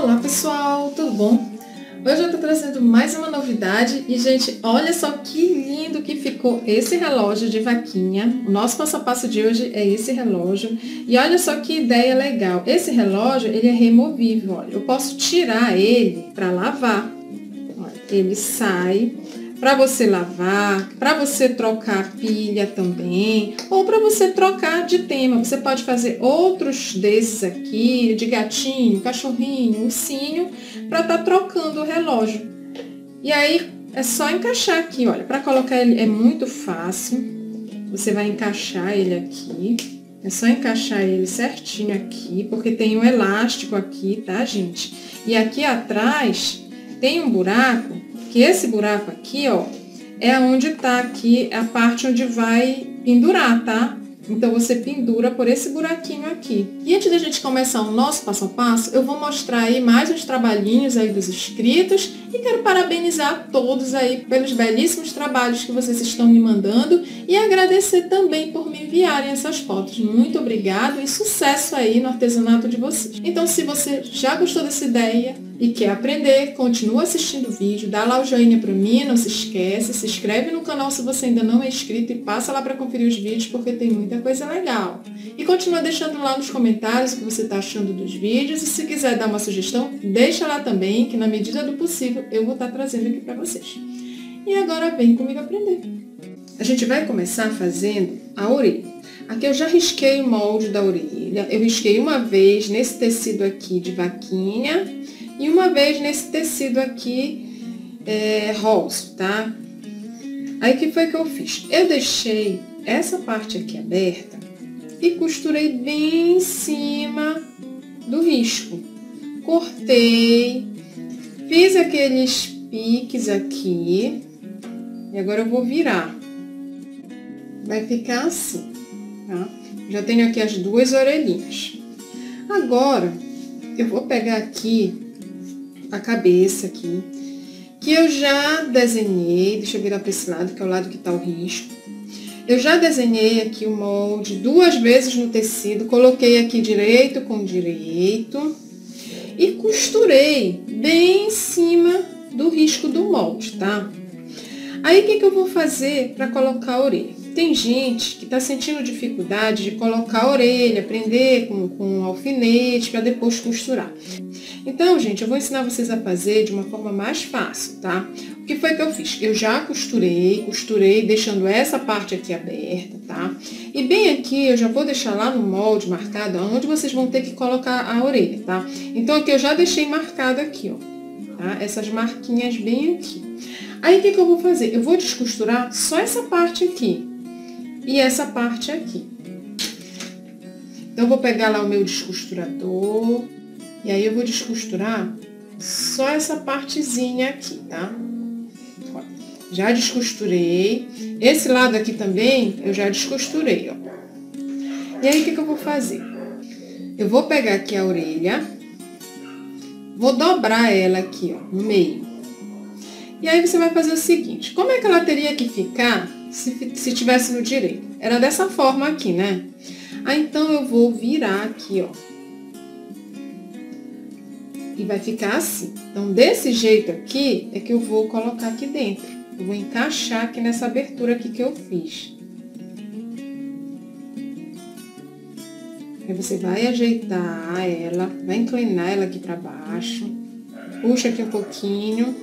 Olá pessoal, tudo bom? Hoje eu tô trazendo mais uma novidade e gente, olha só que lindo que ficou esse relógio de vaquinha. O nosso passo a passo de hoje é esse relógio e olha só que ideia legal. Esse relógio, ele é removível, olha, eu posso tirar ele para lavar. Olha, ele sai para você lavar, para você trocar a pilha também, ou para você trocar de tema. Você pode fazer outros desses aqui, de gatinho, cachorrinho, ursinho, para estar trocando o relógio. E aí é só encaixar aqui, olha, para colocar ele é muito fácil. Você vai encaixar ele aqui, é só encaixar ele certinho aqui, porque tem um elástico aqui, tá, gente? E aqui atrás tem um buraco, que esse buraco aqui, ó, é onde tá aqui a parte onde vai pendurar, tá? Então, você pendura por esse buraquinho aqui. E antes da gente começar o nosso passo a passo, eu vou mostrar aí mais uns trabalhinhos aí dos inscritos e quero parabenizar todos aí pelos belíssimos trabalhos que vocês estão me mandando e agradecer também por me enviarem essas fotos. Muito obrigado e sucesso aí no artesanato de vocês. Então, se você já gostou dessa ideia e quer aprender, continua assistindo o vídeo, dá lá o joinha para mim, não se esquece, se inscreve no canal se você ainda não é inscrito e passa lá para conferir os vídeos porque tem muita coisa legal. E continua deixando lá nos comentários o que você está achando dos vídeos e se quiser dar uma sugestão, deixa lá também, que na medida do possível eu vou estar trazendo aqui para vocês. E agora vem comigo aprender. A gente vai começar fazendo a orelha. Aqui eu já risquei o molde da orelha, eu risquei uma vez nesse tecido aqui de vaquinha e uma vez nesse tecido aqui rosa, tá? Aí o que foi que eu fiz? Eu deixei essa parte aqui aberta e costurei bem em cima do risco. Cortei, fiz aqueles piques aqui e agora eu vou virar. Vai ficar assim, tá? Já tenho aqui as duas orelhinhas. Agora, eu vou pegar aqui a cabeça aqui, que eu já desenhei, deixa eu virar para esse lado, que é o lado que tá o risco. Eu já desenhei aqui o molde 2 vezes no tecido, coloquei aqui direito com direito e costurei bem em cima do risco do molde, tá? Aí, o que eu vou fazer para colocar a orelha? Tem gente que está sentindo dificuldade de colocar a orelha, prender com um alfinete para depois costurar. Então, gente, eu vou ensinar vocês a fazer de uma forma mais fácil, tá? O que foi que eu fiz? Eu já costurei, deixando essa parte aqui aberta, tá? E bem aqui, eu já vou deixar lá no molde marcado, onde vocês vão ter que colocar a orelha, tá? Então, aqui eu já deixei marcado aqui, ó, tá? Essas marquinhas bem aqui. Aí, o que eu vou fazer? Eu vou descosturar só essa parte aqui e essa parte aqui. Então, eu vou pegar lá o meu descosturador e aí eu vou descosturar só essa partezinha aqui, tá? Ó, já descosturei. Esse lado aqui também eu já descosturei, ó. E aí, o que eu vou fazer? Eu vou pegar aqui a orelha, vou dobrar ela aqui, ó, no meio. E aí, você vai fazer o seguinte, como é que ela teria que ficar se tivesse no direito? Era dessa forma aqui, né? Aí, então, eu vou virar aqui, ó. E vai ficar assim. Então, desse jeito aqui, é que eu vou colocar aqui dentro. Eu vou encaixar aqui nessa abertura aqui que eu fiz. Aí, você vai ajeitar ela, vai inclinar ela aqui pra baixo. Puxa aqui um pouquinho.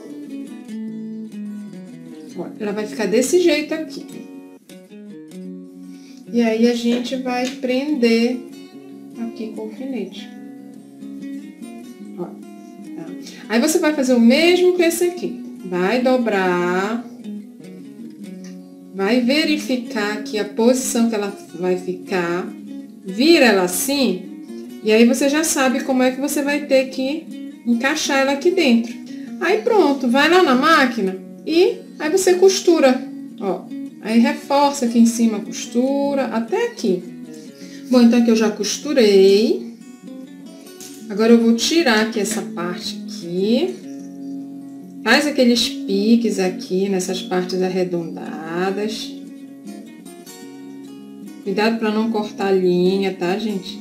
Ó, ela vai ficar desse jeito aqui. E aí, a gente vai prender aqui com o alfinete. Ó, tá? Aí, você vai fazer o mesmo com esse aqui. Vai dobrar. Vai verificar aqui a posição que ela vai ficar. Vira ela assim. E aí, você já sabe como é que você vai ter que encaixar ela aqui dentro. Aí, pronto. Vai lá na máquina e aí você costura, ó. Aí reforça aqui em cima a costura, até aqui. Bom, então aqui eu já costurei. Agora eu vou tirar aqui essa parte aqui. Faz aqueles piques aqui nessas partes arredondadas. Cuidado para não cortar a linha, tá, gente?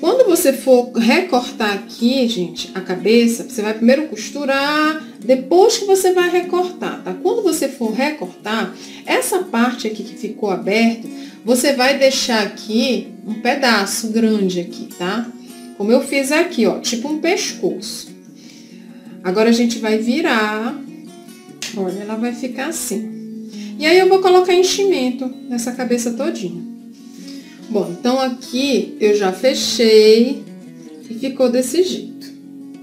Quando você for recortar aqui, gente, a cabeça, você vai primeiro costurar, depois que você vai recortar, tá? Quando você for recortar, essa parte aqui que ficou aberta, você vai deixar aqui um pedaço grande aqui, tá? Como eu fiz aqui, ó, tipo um pescoço. Agora a gente vai virar, olha, ela vai ficar assim. E aí eu vou colocar enchimento nessa cabeça todinha. Bom, então aqui eu já fechei e ficou desse jeito.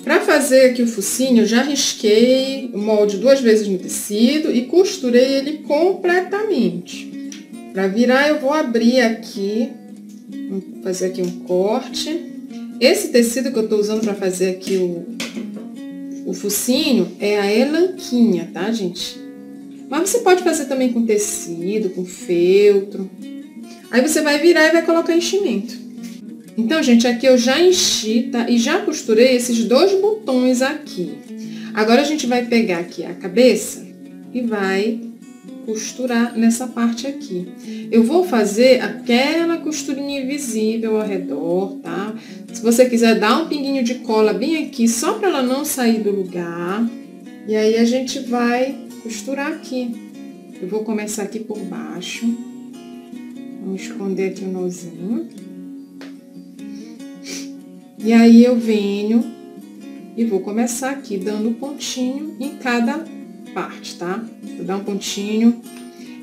Para fazer aqui o focinho, eu já risquei o molde 2 vezes no tecido e costurei ele completamente. Para virar, eu vou abrir aqui, vou fazer aqui um corte. Esse tecido que eu tô usando para fazer aqui o focinho é a elanquinha, tá, gente? Mas você pode fazer também com tecido, com feltro. Aí você vai virar e vai colocar enchimento. Então, gente, aqui eu já enchi, tá? E já costurei esses 2 botões aqui. Agora, a gente vai pegar aqui a cabeça e vai costurar nessa parte aqui. Eu vou fazer aquela costurinha invisível ao redor, tá? Se você quiser dar um pinguinho de cola bem aqui, só para ela não sair do lugar. E aí, a gente vai costurar aqui. Eu vou começar aqui por baixo. Vamos esconder aqui o nozinho. E aí eu venho e vou começar aqui dando um pontinho em cada parte, tá? Vou dar um pontinho.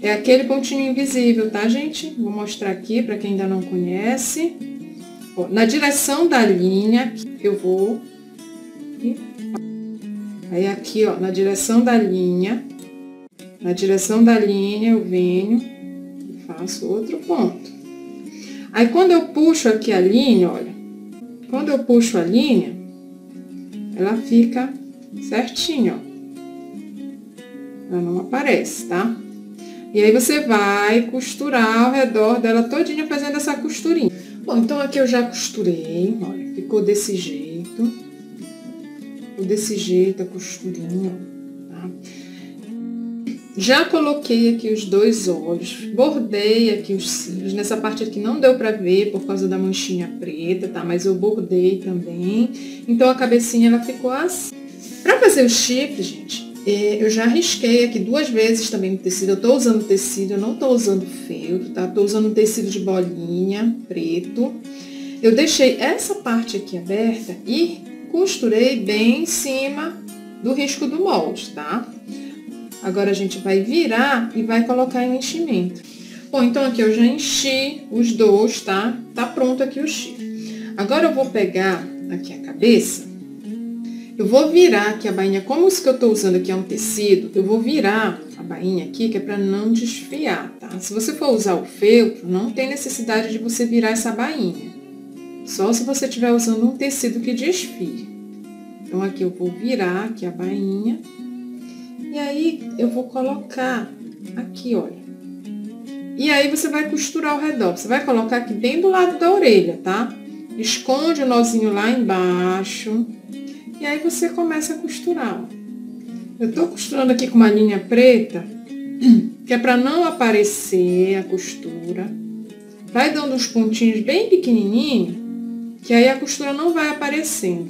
É aquele pontinho invisível, tá, gente? Vou mostrar aqui para quem ainda não conhece. Ó, na direção da linha, eu vou... Aí aqui, ó, na direção da linha eu venho... Faço outro ponto. Aí, quando eu puxo aqui a linha, olha, quando eu puxo a linha, ela fica certinho, ó. Ela não aparece, tá? E aí, você vai costurar ao redor dela todinha, fazendo essa costurinha. Bom, então aqui eu já costurei, olha, ficou desse jeito. Ficou desse jeito a costurinha, tá? Já coloquei aqui os 2 olhos, bordei aqui os cílios. Nessa parte aqui não deu pra ver por causa da manchinha preta, tá? Mas eu bordei também. Então, a cabecinha, ela ficou assim. Pra fazer o chifre, gente, eu já risquei aqui 2 vezes também no tecido. Eu tô usando tecido, eu não tô usando feltro, tá? Tô usando um tecido de bolinha, preto. Eu deixei essa parte aqui aberta e costurei bem em cima do risco do molde, tá? Agora, a gente vai virar e vai colocar em enchimento. Bom, então aqui eu já enchi os 2, tá? Tá pronto aqui o chifre. Agora, eu vou pegar aqui a cabeça. Eu vou virar aqui a bainha. Como isso que eu tô usando aqui é um tecido, eu vou virar a bainha aqui, que é pra não desfiar, tá? Se você for usar o feltro, não tem necessidade de você virar essa bainha. Só se você estiver usando um tecido que desfie. Então, aqui eu vou virar aqui a bainha. E aí, eu vou colocar aqui, olha. E aí, você vai costurar ao redor. Você vai colocar aqui bem do lado da orelha, tá? Esconde o nozinho lá embaixo. E aí, você começa a costurar, ó. Eu tô costurando aqui com uma linha preta, que é pra não aparecer a costura. Vai dando uns pontinhos bem pequenininhos, que aí a costura não vai aparecendo,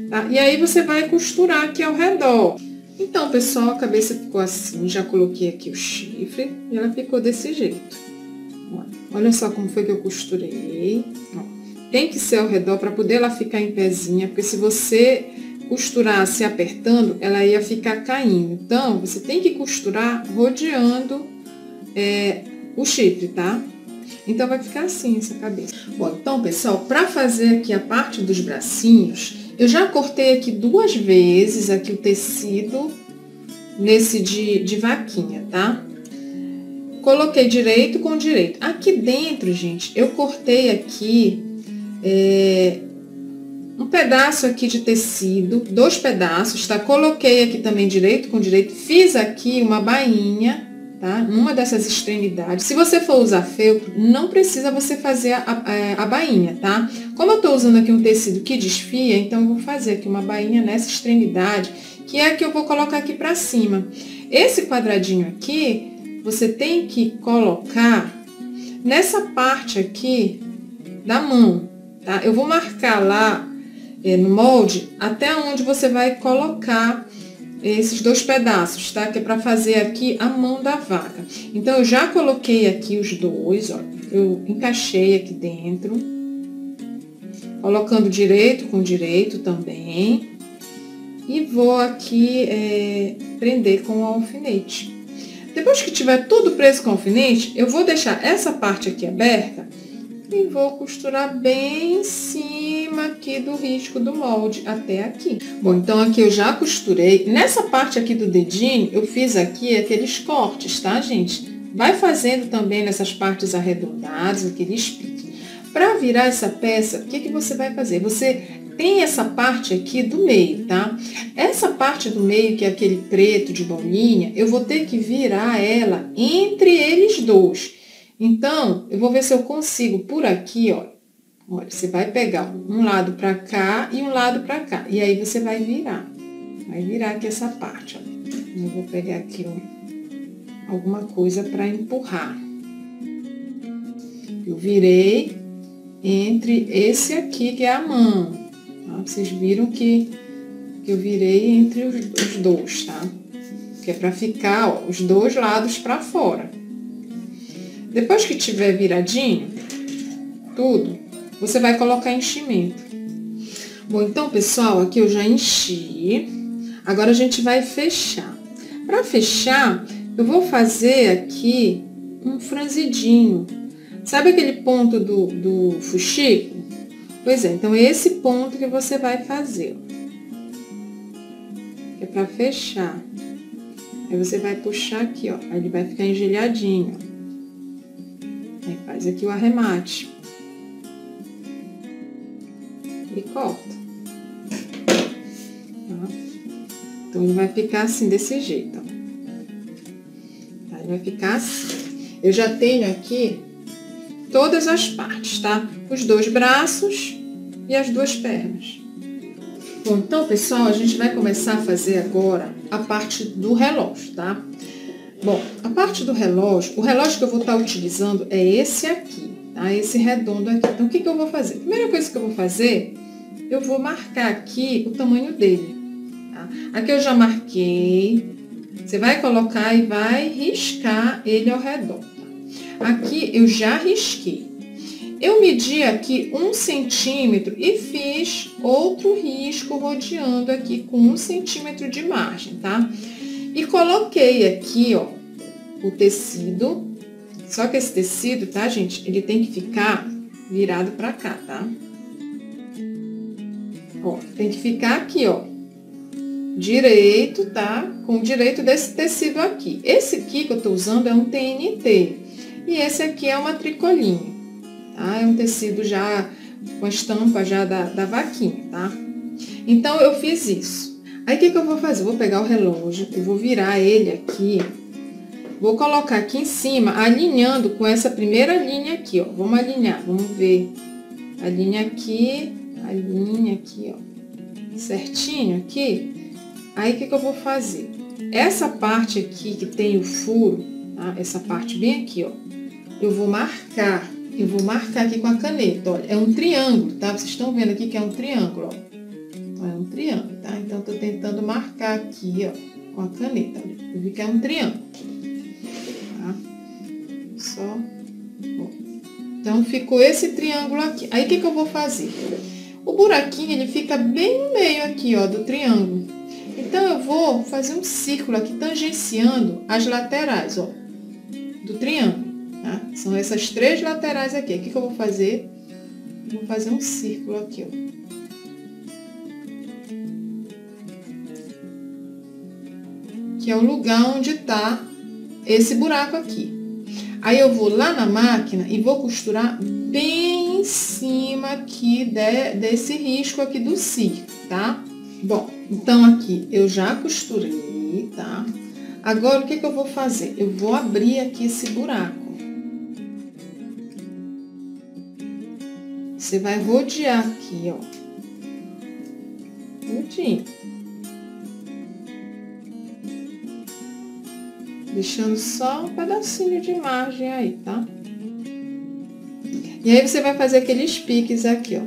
tá? E aí, você vai costurar aqui ao redor. Então, pessoal, a cabeça ficou assim, já coloquei aqui o chifre e ela ficou desse jeito. Olha só como foi que eu costurei. Ó, tem que ser ao redor para poder ela ficar em pezinha, porque se você costurar se apertando, ela ia ficar caindo. Então, você tem que costurar rodeando o chifre, tá? Então, vai ficar assim essa cabeça. Bom, então, pessoal, para fazer aqui a parte dos bracinhos, eu já cortei aqui 2 vezes aqui o tecido nesse de vaquinha, tá? Coloquei direito com direito. Aqui dentro, gente, eu cortei aqui um pedaço aqui de tecido, 2 pedaços, tá? Coloquei aqui também direito com direito, fiz aqui uma bainha, tá? Numa dessas extremidades. Se você for usar feltro, não precisa você fazer a bainha, tá? Como eu tô usando aqui um tecido que desfia, então eu vou fazer aqui uma bainha nessa extremidade, que é a que eu vou colocar aqui pra cima. Esse quadradinho aqui, você tem que colocar nessa parte aqui da mão, tá? Eu vou marcar lá no molde até onde você vai colocar esses 2 pedaços, tá? Que é para fazer aqui a mão da vaca. Então, eu já coloquei aqui os 2, ó. Eu encaixei aqui dentro. Colocando direito com direito também. E vou aqui prender com o alfinete. Depois que tiver tudo preso com o alfinete, eu vou deixar essa parte aqui aberta e vou costurar bem em cima aqui do risco do molde, até aqui. Bom, então aqui eu já costurei. Nessa parte aqui do dedinho, eu fiz aqui aqueles cortes, tá, gente? Vai fazendo também nessas partes arredondadas, aqueles piques. Para virar essa peça, o que que você vai fazer? Você tem essa parte aqui do meio, tá? Essa parte do meio, que é aquele preto de bolinha, eu vou ter que virar ela entre eles 2. Então, eu vou ver se eu consigo por aqui, ó. Olha, você vai pegar um lado pra cá e um lado pra cá. E aí, você vai virar. Vai virar aqui essa parte, ó. Eu vou pegar aqui alguma coisa pra empurrar. Eu virei entre esse aqui, que é a mão. Tá? Vocês viram que eu virei entre os 2, tá? Que é pra ficar, ó, os 2 lados pra fora. Depois que tiver viradinho, tudo, você vai colocar enchimento. Bom, então, pessoal, aqui eu já enchi. Agora, a gente vai fechar. Para fechar, eu vou fazer aqui um franzidinho. Sabe aquele ponto do fuxico? Pois é, então, é esse ponto que você vai fazer. É para fechar. Aí, você vai puxar aqui, ó. Aí, ele vai ficar engelhadinho, ó. Aí faz aqui o arremate. E corta. Tá? Então, ele vai ficar assim, desse jeito, ó. Aí, vai ficar assim. Eu já tenho aqui todas as partes, tá? Os 2 braços e as 2 pernas. Bom, então, pessoal, a gente vai começar a fazer agora a parte do relógio, tá? Bom, a parte do relógio, o relógio que eu vou estar utilizando é esse aqui, tá? Esse redondo aqui. Então, o que que eu vou fazer? A primeira coisa que eu vou fazer, eu vou marcar aqui o tamanho dele, tá? Aqui eu já marquei. Você vai colocar e vai riscar ele ao redor, tá? Aqui eu já risquei. Eu medi aqui 1 centímetro e fiz outro risco rodeando aqui com 1 centímetro de margem, tá? E coloquei aqui, ó, o tecido. Só que esse tecido, tá, gente? Ele tem que ficar virado pra cá, tá? Ó, tem que ficar aqui, ó. Direito, tá? Com o direito desse tecido aqui. Esse aqui que eu tô usando é um TNT. E esse aqui é uma tricoline, tá? É um tecido já com a estampa já da vaquinha, tá? Então, eu fiz isso. Aí, o que que eu vou fazer? Eu vou pegar o relógio, eu vou virar ele aqui, vou colocar aqui em cima, alinhando com essa primeira linha aqui, ó. Vamos alinhar, vamos ver. A linha aqui, ó. Certinho aqui. Aí, o que que eu vou fazer? Essa parte aqui que tem o furo, tá? Essa parte bem aqui, ó. Eu vou marcar aqui com a caneta, olha. É um triângulo, tá? Vocês estão vendo aqui que é um triângulo, ó. É um triângulo, tá? Então, tô tentando marcar aqui, ó, com a caneta. Eu vi que é um triângulo, tá? Só, ó. Então, ficou esse triângulo aqui. Aí, o que que eu vou fazer? O buraquinho, ele fica bem no meio aqui, ó, do triângulo. Então, eu vou fazer um círculo aqui, tangenciando as laterais, ó, do triângulo, tá? São essas 3 laterais aqui. O que que eu vou fazer? Vou fazer um círculo aqui, ó. Que é o lugar onde tá esse buraco aqui. Aí, eu vou lá na máquina e vou costurar bem em cima aqui desse risco aqui do círculo, tá? Bom, então, aqui eu já costurei, tá? Agora, o que que eu vou fazer? Eu vou abrir aqui esse buraco. Você vai rodear aqui, ó. Tudinho. Deixando só um pedacinho de margem aí, tá? E aí você vai fazer aqueles piques aqui, ó.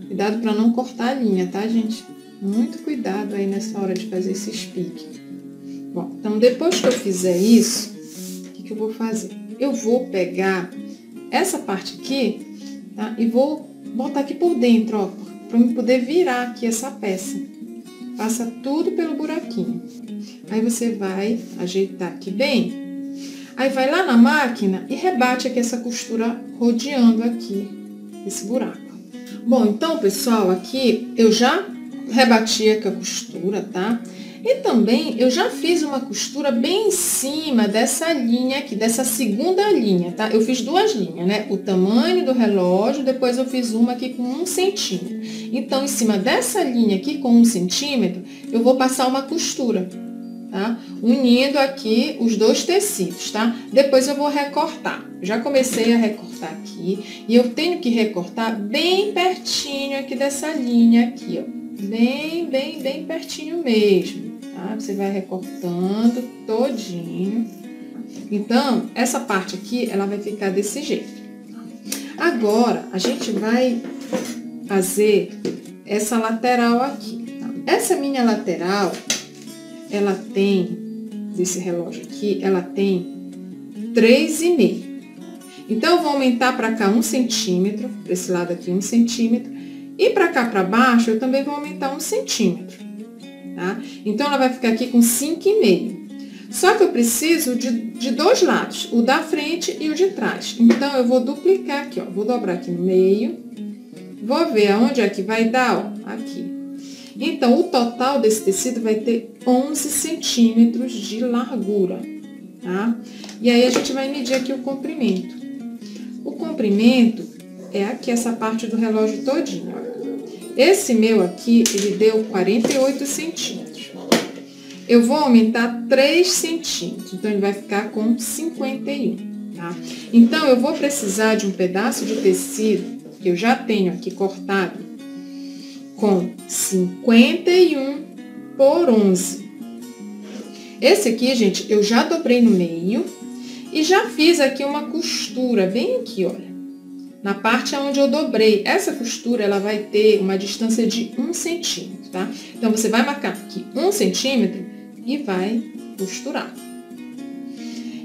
Cuidado para não cortar a linha, tá, gente? Muito cuidado aí nessa hora de fazer esses piques. Bom, então depois que eu fizer isso, o que eu vou fazer? Eu vou pegar essa parte aqui, tá? E vou botar aqui por dentro, ó, para eu poder virar aqui essa peça. Passa tudo pelo buraquinho. Aí você vai ajeitar aqui bem. Aí vai lá na máquina e rebate aqui essa costura rodeando aqui esse buraco. Bom, então, pessoal, aqui eu já rebati aqui a costura, tá? E também eu já fiz uma costura bem em cima dessa linha aqui, dessa segunda linha, tá? Eu fiz duas linhas, né? O tamanho do relógio, depois eu fiz uma aqui com 1 centímetro. Então, em cima dessa linha aqui com 1 centímetro, eu vou passar uma costura, tá? Unindo aqui os dois tecidos, tá? Depois eu vou recortar. Já comecei a recortar aqui e eu tenho que recortar bem pertinho aqui dessa linha aqui, ó. Bem pertinho mesmo, tá? Você vai recortando todinho. Então, essa parte aqui, ela vai ficar desse jeito. Agora, a gente vai fazer essa lateral aqui, tá? Essa minha lateral, ela tem, desse relógio aqui, ela tem 3,5. Então, eu vou aumentar para cá 1 centímetro, para esse lado aqui 1 centímetro. E para cá para baixo, eu também vou aumentar 1 centímetro, tá? Então, ela vai ficar aqui com 5,5. Só que eu preciso de dois lados, o da frente e o de trás. Então, eu vou duplicar aqui, ó. Vou dobrar aqui no meio. Vou ver aonde é que vai dar, ó. Aqui. Então, o total desse tecido vai ter 11 centímetros de largura, tá? E aí, a gente vai medir aqui o comprimento. O comprimento é aqui essa parte do relógio todinho, ó. Esse meu aqui, ele deu 48 centímetros. Eu vou aumentar 3 centímetros, então ele vai ficar com 51, tá? Então, eu vou precisar de um pedaço de tecido, que eu já tenho aqui cortado, com 51 por 11. Esse aqui, gente, eu já dobrei no meio e já fiz aqui uma costura bem aqui, olha. Na parte onde eu dobrei, essa costura, ela vai ter uma distância de 1 centímetro, tá? Então, você vai marcar aqui 1 centímetro e vai costurar.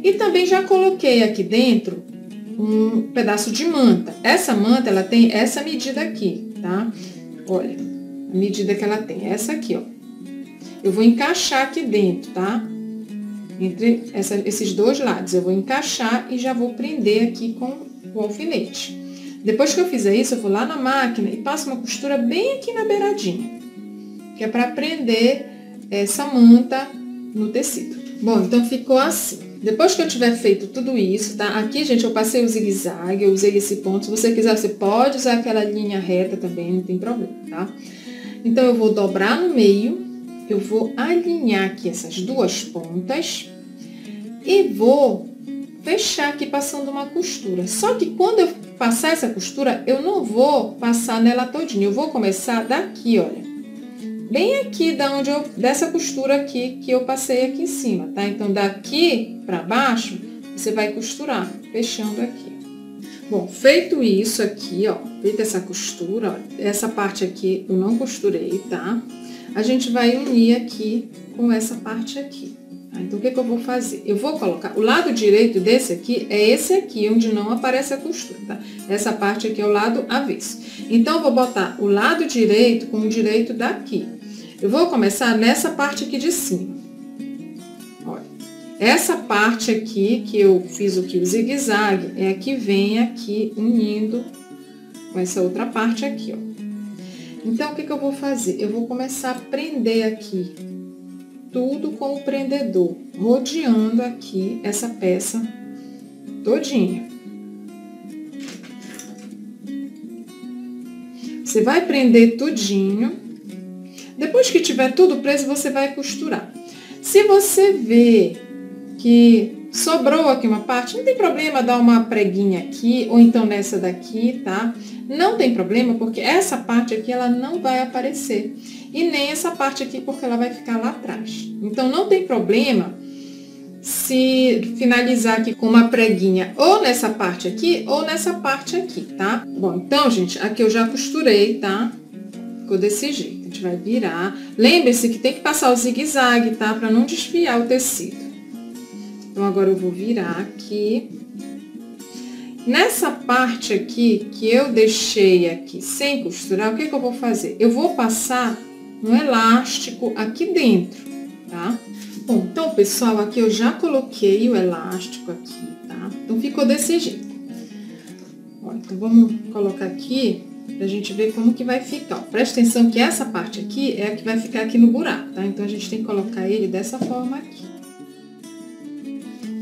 E também já coloquei aqui dentro um pedaço de manta. Essa manta, ela tem essa medida aqui, tá? Olha, a medida que ela tem, essa aqui, ó. Eu vou encaixar aqui dentro, tá? Entre esses dois lados, eu vou encaixar e já vou prender aqui com o alfinete. Depois que eu fizer isso, eu vou lá na máquina e passo uma costura bem aqui na beiradinha, que é para prender essa manta no tecido. Bom, então ficou assim. Depois que eu tiver feito tudo isso, tá? Aqui, gente, eu passei o zigue-zague, eu usei esse ponto. Se você quiser, você pode usar aquela linha reta também, não tem problema, tá? Então, eu vou dobrar no meio, eu vou alinhar aqui essas duas pontas e vou fechar aqui passando uma costura. Só que quando eu passar essa costura, eu não vou passar nela todinha. Eu vou começar daqui, olha. Bem aqui dessa costura aqui que eu passei aqui em cima, tá? Então, daqui pra baixo, você vai costurar, fechando aqui. Bom, feito isso aqui, ó, feita essa costura, ó, essa parte aqui eu não costurei, tá? A gente vai unir aqui com essa parte aqui. Então, o que eu vou fazer? Eu vou colocar, o lado direito desse aqui é esse aqui, onde não aparece a costura, tá? Essa parte aqui é o lado avesso. Então, eu vou botar o lado direito com o direito daqui. Eu vou começar nessa parte aqui de cima. Olha, essa parte aqui que eu fiz o zigue-zague é a que vem aqui unindo com essa outra parte aqui, ó. Então, o que eu vou fazer? Eu vou começar a prender aqui tudo com o prendedor, rodeando aqui essa peça todinha. Você vai prender tudinho. Depois que tiver tudo preso, você vai costurar. Se você vê que sobrou aqui uma parte, não tem problema dar uma preguinha aqui, ou então nessa daqui, tá? Não tem problema, porque essa parte aqui, ela não vai aparecer. E nem essa parte aqui, porque ela vai ficar lá atrás. Então, não tem problema se finalizar aqui com uma preguinha ou nessa parte aqui ou nessa parte aqui, tá? Bom, então, gente, aqui eu já costurei, tá? Ficou desse jeito. A gente vai virar. Lembre-se que tem que passar o zigue-zague, tá? Pra não desfiar o tecido. Então, agora eu vou virar aqui. Nessa parte aqui, que eu deixei aqui sem costurar, o que eu vou fazer? Eu vou passar um elástico aqui dentro, tá? Bom, então, pessoal, aqui eu já coloquei o elástico aqui, tá? Então, ficou desse jeito. Ó, então, vamos colocar aqui pra gente ver como que vai ficar. Ó, presta atenção que essa parte aqui é a que vai ficar aqui no buraco, tá? Então, a gente tem que colocar ele dessa forma aqui.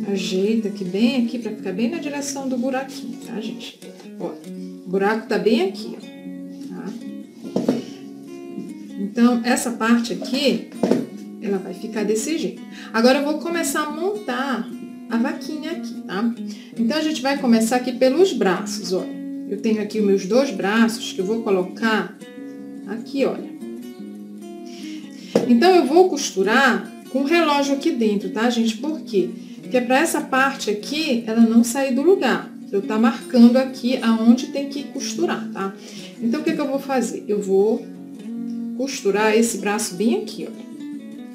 Ajeita aqui bem aqui pra ficar bem na direção do buraquinho, tá, gente? Ó, o buraco tá bem aqui, ó, tá? Então, essa parte aqui, ela vai ficar desse jeito. Agora, eu vou começar a montar a vaquinha aqui, tá? Então, a gente vai começar aqui pelos braços, olha. Eu tenho aqui os meus 2 braços que eu vou colocar aqui, olha. Então, eu vou costurar com o relógio aqui dentro, tá, gente? Por quê? Porque para essa parte aqui, ela não sair do lugar. Eu tá marcando aqui aonde tem que costurar, tá? Então, o que eu vou fazer? Eu vou costurar esse braço bem aqui, ó.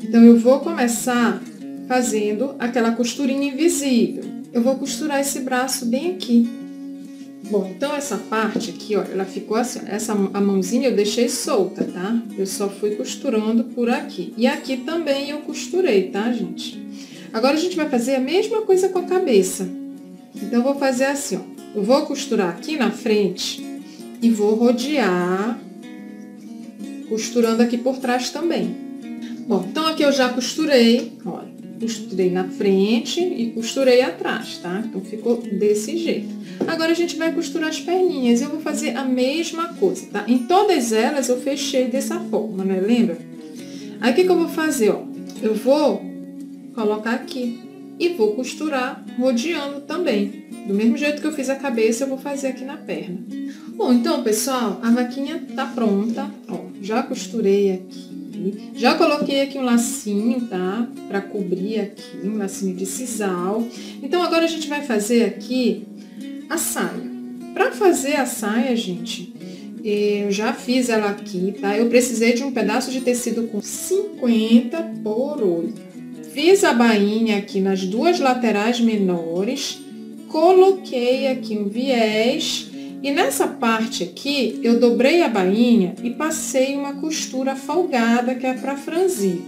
Então, eu vou começar fazendo aquela costurinha invisível. Eu vou costurar esse braço bem aqui. Bom, então, essa parte aqui, ó, ela ficou assim, a mãozinha eu deixei solta, tá? Eu só fui costurando por aqui. E aqui também eu costurei, tá, gente? Agora, a gente vai fazer a mesma coisa com a cabeça. Então, eu vou fazer assim, ó. Eu vou costurar aqui na frente e vou rodear, costurando aqui por trás também. Bom, então aqui eu já costurei, olha. Costurei na frente e costurei atrás, tá? Então, ficou desse jeito. Agora, a gente vai costurar as perninhas. Eu vou fazer a mesma coisa, tá? Em todas elas, eu fechei dessa forma, né? Lembra? Aí, o que eu vou fazer, ó? Eu vou colocar aqui e vou costurar rodeando também. Do mesmo jeito que eu fiz a cabeça, eu vou fazer aqui na perna. Bom, então, pessoal, a vaquinha tá pronta. Ó, já costurei aqui. Já coloquei aqui um lacinho, tá? Pra cobrir aqui, um lacinho de sisal. Então, agora a gente vai fazer aqui a saia. Pra fazer a saia, gente, eu já fiz ela aqui, tá? Eu precisei de um pedaço de tecido com 50 por 8. Fiz a bainha aqui nas 2 laterais menores, coloquei aqui um viés e nessa parte aqui eu dobrei a bainha e passei uma costura folgada que é para franzir.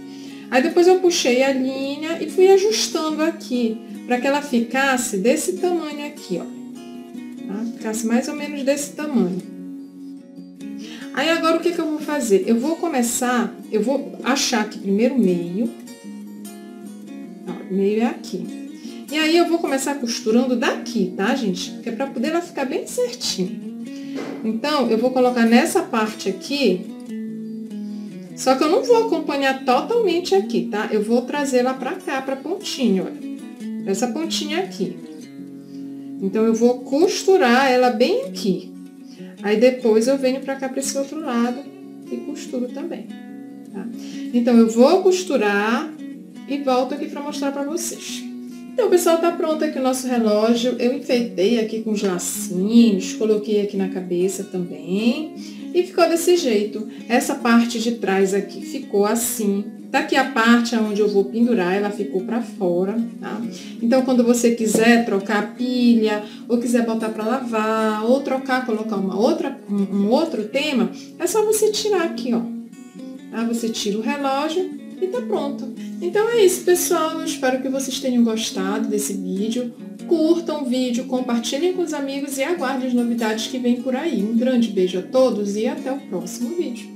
Aí depois eu puxei a linha e fui ajustando aqui para que ela ficasse desse tamanho aqui, ó. Tá? Ficasse mais ou menos desse tamanho. Aí agora o que eu vou fazer? Eu vou achar aqui primeiro o meio. Meio é aqui. E aí, eu vou começar costurando daqui, tá, gente? Que é pra poder ela ficar bem certinho. Então, eu vou colocar nessa parte aqui. Só que eu não vou acompanhar totalmente aqui, tá? Eu vou trazer ela pra cá, pra pontinha, olha. Essa pontinha aqui. Então, eu vou costurar ela bem aqui. Aí, depois eu venho pra cá, pra esse outro lado e costuro também, tá? Então, eu vou costurar e volto aqui para mostrar para vocês. Então, pessoal, tá pronto aqui o nosso relógio. Eu enfeitei aqui com os lacinhos, coloquei aqui na cabeça também. E ficou desse jeito. Essa parte de trás aqui ficou assim. Daqui a parte onde eu vou pendurar, ela ficou para fora, tá? Então, quando você quiser trocar a pilha, ou quiser botar para lavar, ou trocar, colocar um outro tema, é só você tirar aqui, ó. Tá? Você tira o relógio e tá pronto. Então é isso, pessoal. Eu espero que vocês tenham gostado desse vídeo. Curtam o vídeo, compartilhem com os amigos e aguardem as novidades que vêm por aí. Um grande beijo a todos e até o próximo vídeo.